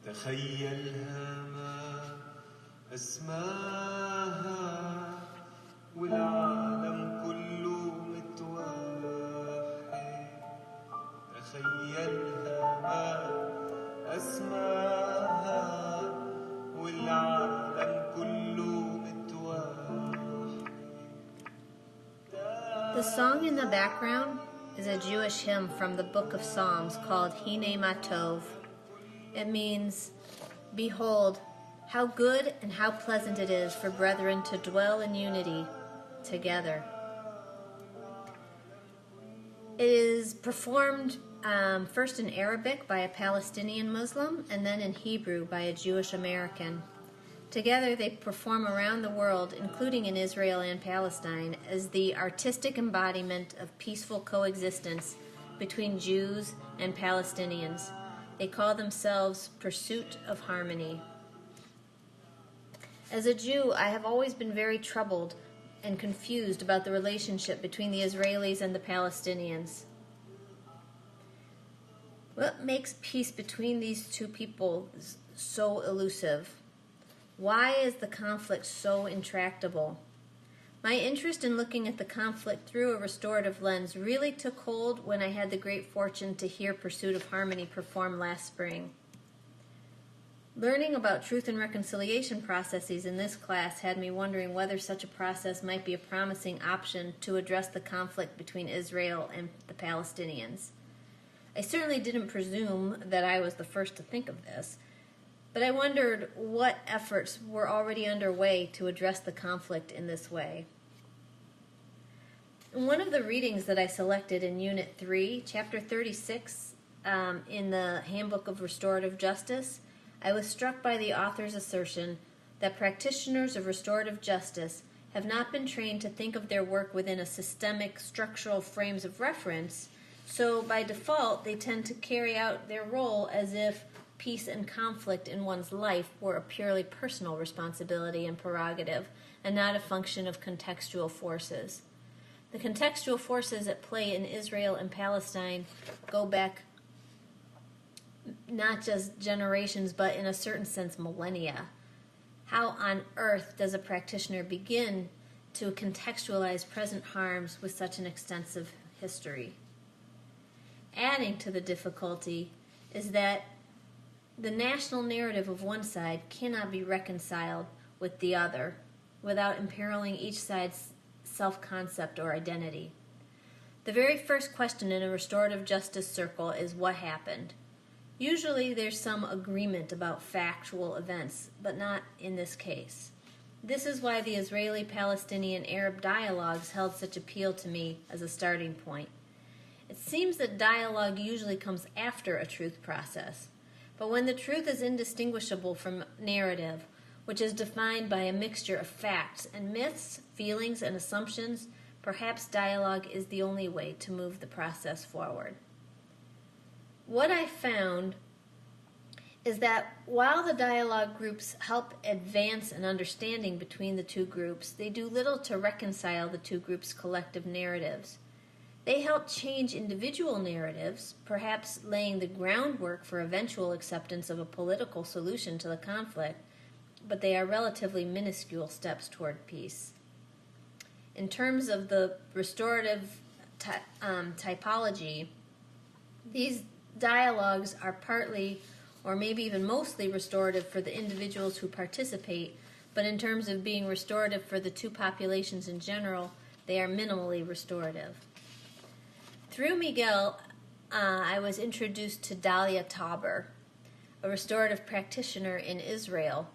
تخيلها ما أسماها والعالم كله متوحد تخيلها ما أسماها والعالم كله متوحد. The song in the background is a Jewish hymn from the Book of Psalms called Hine Ma Tov. It means, "Behold, how good and how pleasant it is for brethren to dwell in unity together." It is performed first in Arabic by a Palestinian Muslim and then in Hebrew by a Jewish American. Together they perform around the world, including in Israel and Palestine, as the artistic embodiment of peaceful coexistence between Jews and Palestinians. They call themselves Pursuit of Harmony. As a Jew, I have always been very troubled and confused about the relationship between the Israelis and the Palestinians. What makes peace between these two people so elusive? Why is the conflict so intractable? My interest in looking at the conflict through a restorative lens really took hold when I had the great fortune to hear Pursuit of Harmony perform last spring. Learning about truth and reconciliation processes in this class had me wondering whether such a process might be a promising option to address the conflict between Israel and the Palestinians. I certainly didn't presume that I was the first to think of this, but I wondered what efforts were already underway to address the conflict in this way. In one of the readings that I selected in Unit 3, Chapter 36, in the Handbook of Restorative Justice, I was struck by the author's assertion that practitioners of restorative justice have not been trained to think of their work within a systemic, structural frames of reference, so by default they tend to carry out their role as if peace and conflict in one's life were a purely personal responsibility and prerogative, and not a function of contextual forces. The contextual forces at play in Israel and Palestine go back not just generations, but in a certain sense millennia. How on earth does a practitioner begin to contextualize present harms with such an extensive history? Adding to the difficulty is that the national narrative of one side cannot be reconciled with the other without imperiling each side's self-concept or identity. The very first question in a restorative justice circle is what happened. Usually there's some agreement about factual events, but not in this case. This is why the Israeli-Palestinian-Arab dialogues held such appeal to me as a starting point. It seems that dialogue usually comes after a truth process. But when the truth is indistinguishable from narrative, which is defined by a mixture of facts and myths, feelings, and assumptions, perhaps dialogue is the only way to move the process forward. What I found is that while the dialogue groups help advance an understanding between the two groups, they do little to reconcile the two groups' collective narratives. They help change individual narratives, perhaps laying the groundwork for eventual acceptance of a political solution to the conflict, but they are relatively minuscule steps toward peace. In terms of the restorative typology, these dialogues are partly, or maybe even mostly, restorative for the individuals who participate, but in terms of being restorative for the two populations in general, they are minimally restorative. Through Miguel, I was introduced to Dalia Tauber, a restorative practitioner in Israel.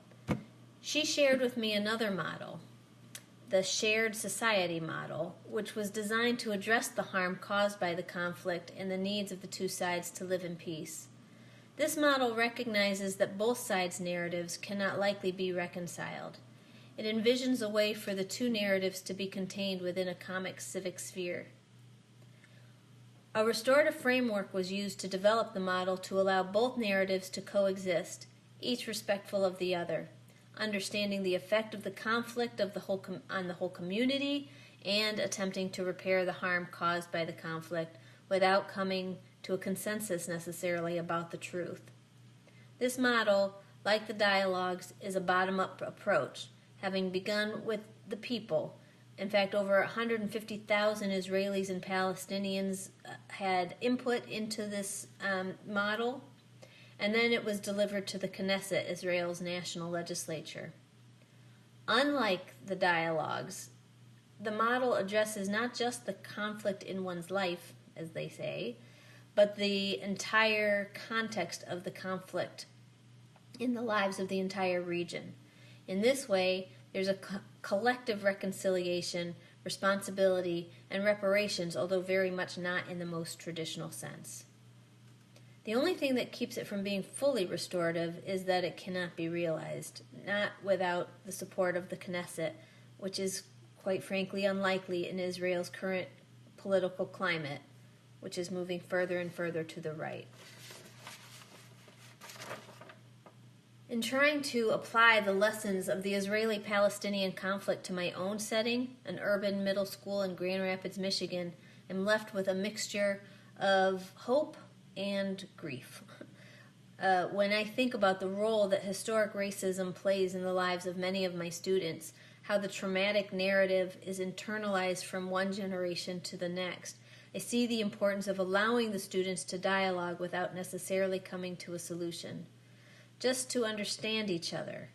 She shared with me another model, the shared society model, which was designed to address the harm caused by the conflict and the needs of the two sides to live in peace. This model recognizes that both sides' narratives cannot likely be reconciled. It envisions a way for the two narratives to be contained within a common civic sphere. A restorative framework was used to develop the model to allow both narratives to coexist, each respectful of the other, understanding the effect of the conflict on the whole community and attempting to repair the harm caused by the conflict without coming to a consensus necessarily about the truth. This model, like the dialogues, is a bottom-up approach, having begun with the people. In fact, over 150,000 Israelis and Palestinians had input into this model, and then it was delivered to the Knesset, Israel's national legislature. Unlike the dialogues, the model addresses not just the conflict in one's life, as they say, but the entire context of the conflict in the lives of the entire region. In this way, there's a collective reconciliation, responsibility, and reparations, although very much not in the most traditional sense. The only thing that keeps it from being fully restorative is that it cannot be realized, not without the support of the Knesset, which is quite frankly unlikely in Israel's current political climate, which is moving further and further to the right. In trying to apply the lessons of the Israeli-Palestinian conflict to my own setting, an urban middle school in Grand Rapids, Michigan, I'm left with a mixture of hope and grief. When I think about the role that historic racism plays in the lives of many of my students, how the traumatic narrative is internalized from one generation to the next, I see the importance of allowing the students to dialogue without necessarily coming to a solution, just to understand each other.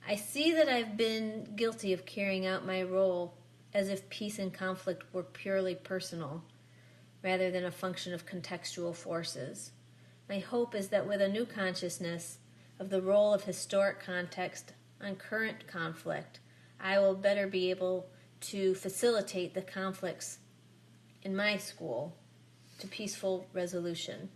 I see that I've been guilty of carrying out my role as if peace and conflict were purely personal, rather than a function of contextual forces. My hope is that with a new consciousness of the role of historic context on current conflict, I will better be able to facilitate the conflicts in my school to peaceful resolution.